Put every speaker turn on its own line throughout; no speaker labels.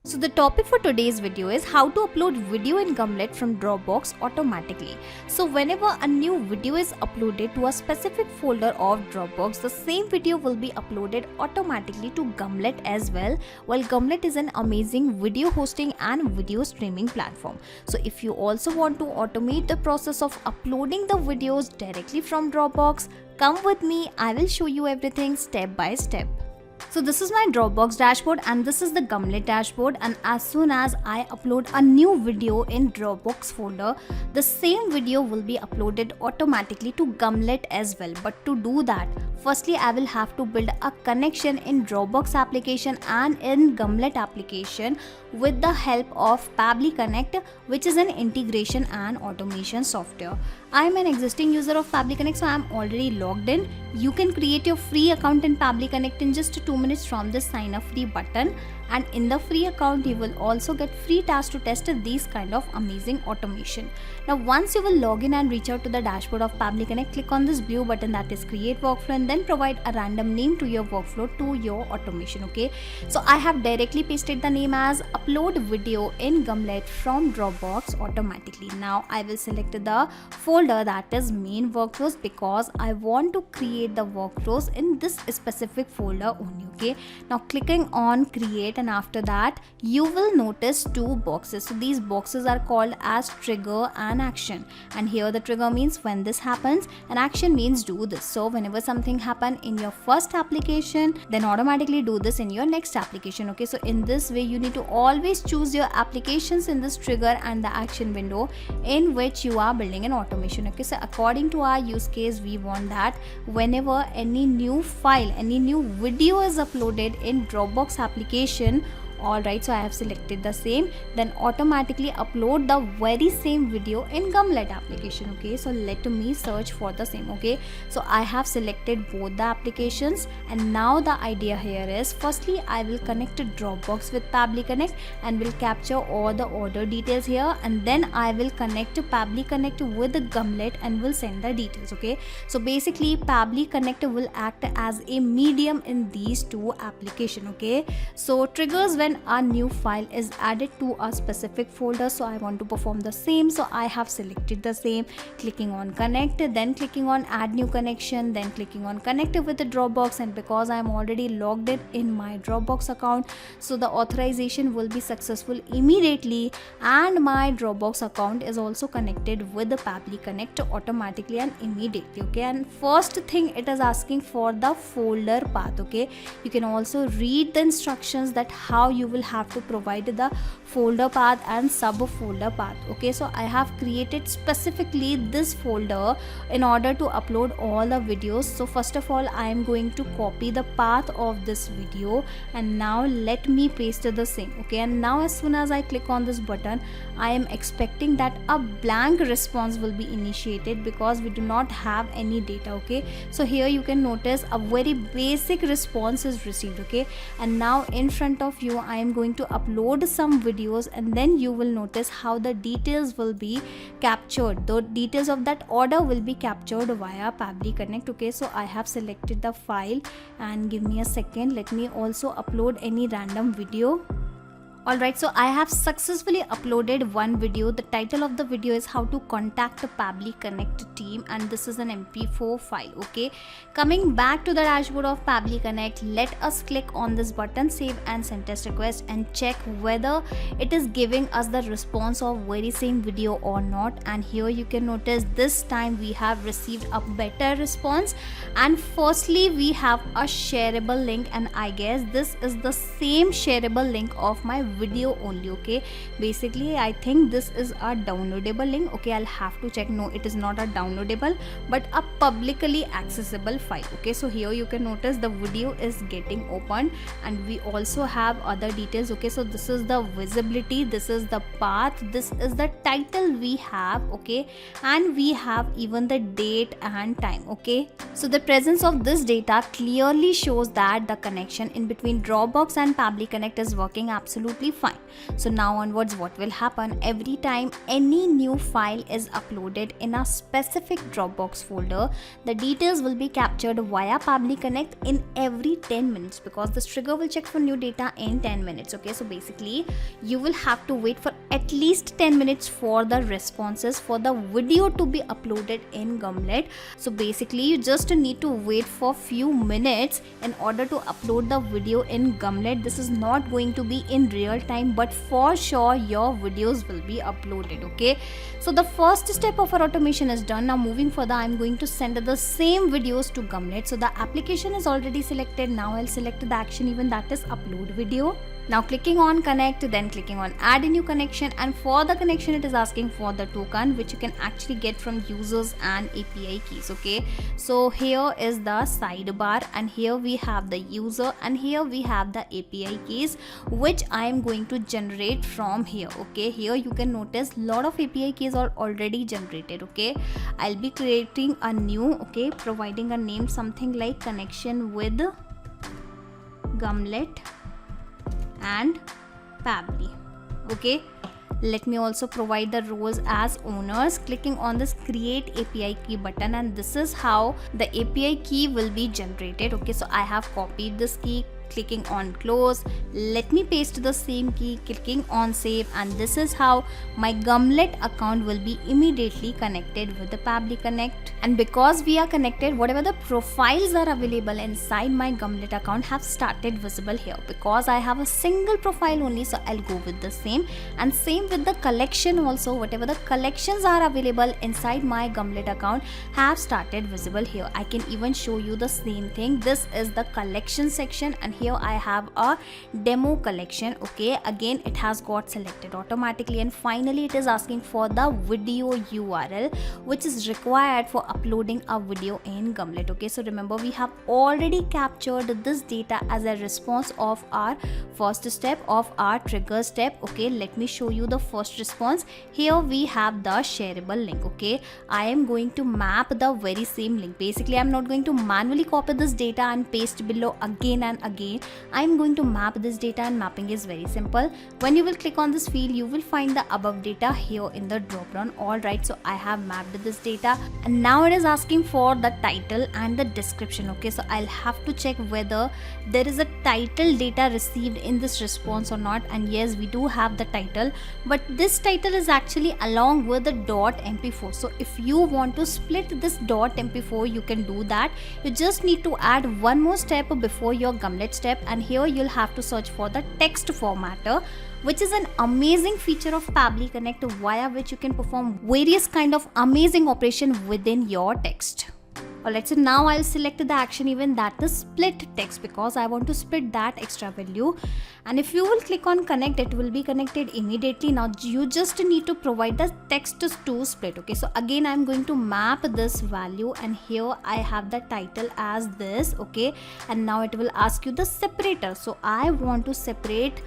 So the topic for today's video is how to upload video in Gumlet from Dropbox automatically. So whenever a new video is uploaded to a specific folder of Dropbox, the same video will be uploaded automatically to Gumlet as well. While Gumlet is an amazing video hosting and video streaming platform. So if you also want to automate the process of uploading the videos directly from Dropbox, come with me, I will show you everything step by step. So this is my Dropbox dashboard and this is the Gumlet dashboard, and as soon as I upload a new video in Dropbox folder, the same video will be uploaded automatically to Gumlet as well. But to do that, firstly I will have to build a connection in Dropbox application and in Gumlet application with the help of Pabbly Connect, which is an integration and automation software. I am an existing user of Pabbly Connect, so I am already logged in. You can create your free account in Pabbly Connect in just 2 minutes from the sign up free button, and in the free account you will also get free tasks to test these kind of amazing automation. Now once you will log in and reach out to the dashboard of Pabbly Connect, click on this blue button that is create workflow and then provide a random name to your workflow to your automation. Okay, so I have directly pasted the name as upload video in Gumlet from Dropbox automatically. Now I will select the folder that is main workflows because I want to create the workflows in this specific folder only. Okay, now clicking on create, and after that you will notice two boxes. So these boxes are called as trigger and action, and here the trigger means when this happens and action means do this. So whenever something happen in your first application, then automatically do this in your next application. Okay, so in this way you need to always choose your applications in this trigger and the action window in which you are building an automation. Okay, so according to our use case, we want that whenever any new file, any new video is uploaded in Dropbox application, alright, so I have selected the same, then automatically upload the very same video in Gumlet application. Okay, so let me search for the same. Okay, so I have selected both the applications, and now the idea here is firstly I will connect to Dropbox with Pabbly Connect and will capture all the order details here, and then I will connect to Pabbly Connect with the Gumlet and will send the details. Okay, so basically Pabbly Connect will act as a medium in these two applications. Okay, so triggers when a new file is added to a specific folder, so I want to perform the same, so I have selected the same, clicking on connect, then clicking on add new connection, then clicking on connect with the Dropbox, and because I am already logged in my Dropbox account, so the authorization will be successful immediately, and my Dropbox account is also connected with the Pabbly Connect automatically and immediately. Okay, and first thing it is asking for the folder path. Okay, you can also read the instructions that how you will have to provide the folder path and subfolder path. Okay, so I have created specifically this folder in order to upload all the videos. So first of all I am going to copy the path of this video, and now let me paste the same. Okay, and now as soon as I click on this button, I am expecting that a blank response will be initiated because we do not have any data. Okay, so here you can notice a very basic response is received. Okay, and now in front of you I am going to upload some videos, and then you will notice how the details will be captured. The details of that order will be captured via Pabbly Connect. Okay, so I have selected the file, and give me a second, let me also upload any random video. Alright, so I have successfully uploaded one video. The title of the video is how to contact the Pabbly Connect team, and this is an MP4 file. Okay, coming back to the dashboard of Pabbly Connect, let us click on this button save and send test request and check whether it is giving us the response of very same video or not. And here you can notice this time we have received a better response, and firstly we have a shareable link, and I guess this is the same shareable link of my video only. Okay, basically I think this is a downloadable link. Okay, I'll have to check. No, it is not a downloadable but a publicly accessible file. Okay, so here you can notice the video is getting opened, and we also have other details. Okay, so this is the visibility, this is the path, this is the title we have. Okay, and we have even the date and time. Okay, so the presence of this data clearly shows that the connection in between Dropbox and Pabbly Connect is working absolutely perfectly fine. So now onwards, what will happen, every time any new file is uploaded in a specific Dropbox folder, the details will be captured via Pabbly Connect in every 10 minutes, because this trigger will check for new data in 10 minutes. Okay, so basically you will have to wait for at least 10 minutes for the responses for the video to be uploaded in Gumlet. So basically you just need to wait for few minutes in order to upload the video in Gumlet. This is not going to be in real time, but for sure your videos will be uploaded. Okay, so the first step of our automation is done. Now moving further, I'm going to send the same videos to Gumlet. So the application is already selected. Now I'll select the action event, that is upload video. Now clicking on connect, then clicking on add a new connection, and for the connection it is asking for the token, which you can actually get from users and API keys. Okay, so here is the sidebar, and here we have the user, and here we have the API keys, which I am going to generate from here. Okay, here you can notice lot of API keys are already generated. Okay, I'll be creating a new, okay, providing a name something like connection with Gumlet and Pabbly. Okay, let me also provide the roles as owners, clicking on this create API key button, and this is how the API key will be generated. Okay, so I have copied this key, clicking on close, let me paste the same key, clicking on save, and this is how my Gumlet account will be immediately connected with the Pabbly Connect. And because we are connected, whatever the profiles are available inside my Gumlet account have started visible here. Because I have a single profile only, so I'll go with the same, and same with the collection also, whatever the collections are available inside my Gumlet account have started visible here. I can even show you the same thing. This is the collection section, and here I have a demo collection. Okay, again it has got selected automatically, and finally it is asking for the video URL, which is required for uploading a video in Gumlet. Okay, so remember we have already captured this data as a response of our first step of our trigger step. Okay, let me show you the first response. Here we have the shareable link. Okay, I am going to map the very same link. Basically I'm not going to manually copy this data and paste below again and again. I'm going to map this data, and mapping is very simple. When you will click on this field, you will find the above data here in the drop down. Alright, so I have mapped this data, and now it is asking for the title and the description. Okay, so I'll have to check whether there is a title data received in this response or not, and yes, we do have the title, but this title is actually along with the .mp4. So if you want to split this .mp4, you can do that. You just need to add one more step before your Gumlet step, and here you'll have to search for the text formatter, which is an amazing feature of Pabbly Connect, via which you can perform various kind of amazing operation within your text. Alright, so now I'll select the action event, that is split text, because I want to split that extra value. And if you will click on connect, it will be connected immediately. Now you just need to provide the text to split. Okay, so again I'm going to map this value, and here I have the title as this. Okay, and now it will ask you the separator. So I want to separate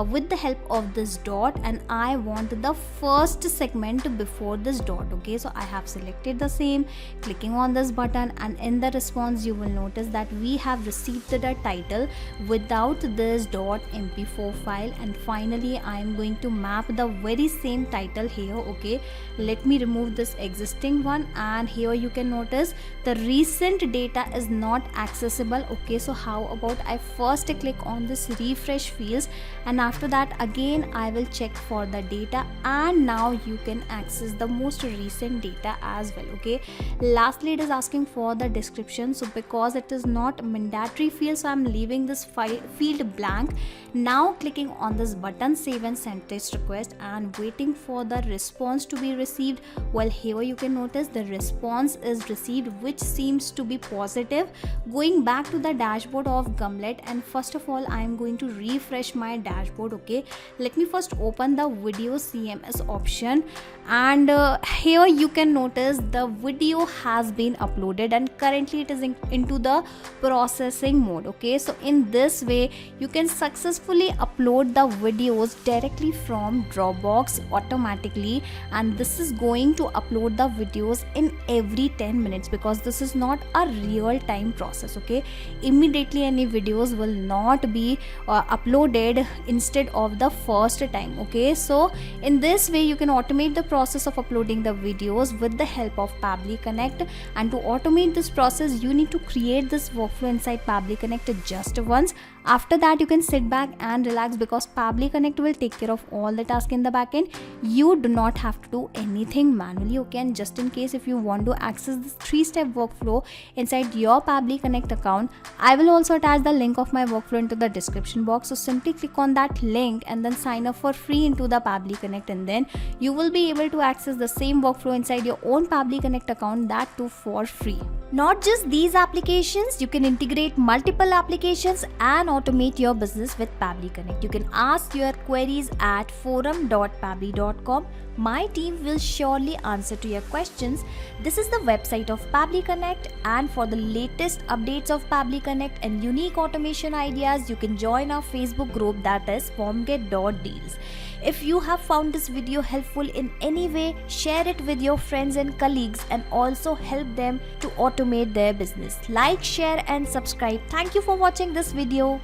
with the help of this dot, and I want the first segment before this dot. Okay, so I have selected the same, clicking on this button, and in the response you will notice that we have received the title without this .mp4 file. And finally I am going to map the very same title here. Okay, let me remove this existing one, and here you can notice the recent data is not accessible. Okay, so how about I first click on this refresh fields, and after that again I will check for the data, and now you can access the most recent data as well. Okay, lastly it is asking for the description. So because it is not mandatory field, so I'm leaving this field blank. Now clicking on this button save and send test request, and waiting for the response to be received. Well, here you can notice the response is received, which seems to be positive. Going back to the dashboard of Gumlet, and first of all I am going to refresh my dashboard. Okay, let me first open the video CMS option, and here you can notice the video has been uploaded, and currently it is into the processing mode. Okay, so in this way you can successfully upload the videos directly from Dropbox automatically, and this is going to upload the videos in every 10 minutes, because this is not a real time process. Okay, immediately any videos will not be uploaded instead of the first time. Okay, so in this way you can automate the process of uploading the videos with the help of Pabbly Connect. And to automate this process, you need to create this workflow inside Pabbly Connect just once. After that, you can sit back and relax, because Pabbly Connect will take care of all the tasks in the backend. You do not have to do anything manually. Okay, and just in case if you want to access this 3-step workflow inside your Pabbly Connect account, I will also attach the link of my workflow into the description box. So simply click on that link and then sign up for free into the Pabbly Connect, and then you will be able to access the same workflow inside your own Pabbly Connect account, that too for free. Not just these applications, you can integrate multiple applications and automate your business with Pabbly Connect. You can ask your queries at forum.pabbly.com. My team will surely answer to your questions. This is the website of Pabbly Connect, and for the latest updates of Pabbly Connect and unique automation ideas, you can join our Facebook group, that is formget.deals. If you have found this video helpful in any way, share it with your friends and colleagues and also help them to automate their business. Like, share and subscribe. Thank you for watching this video.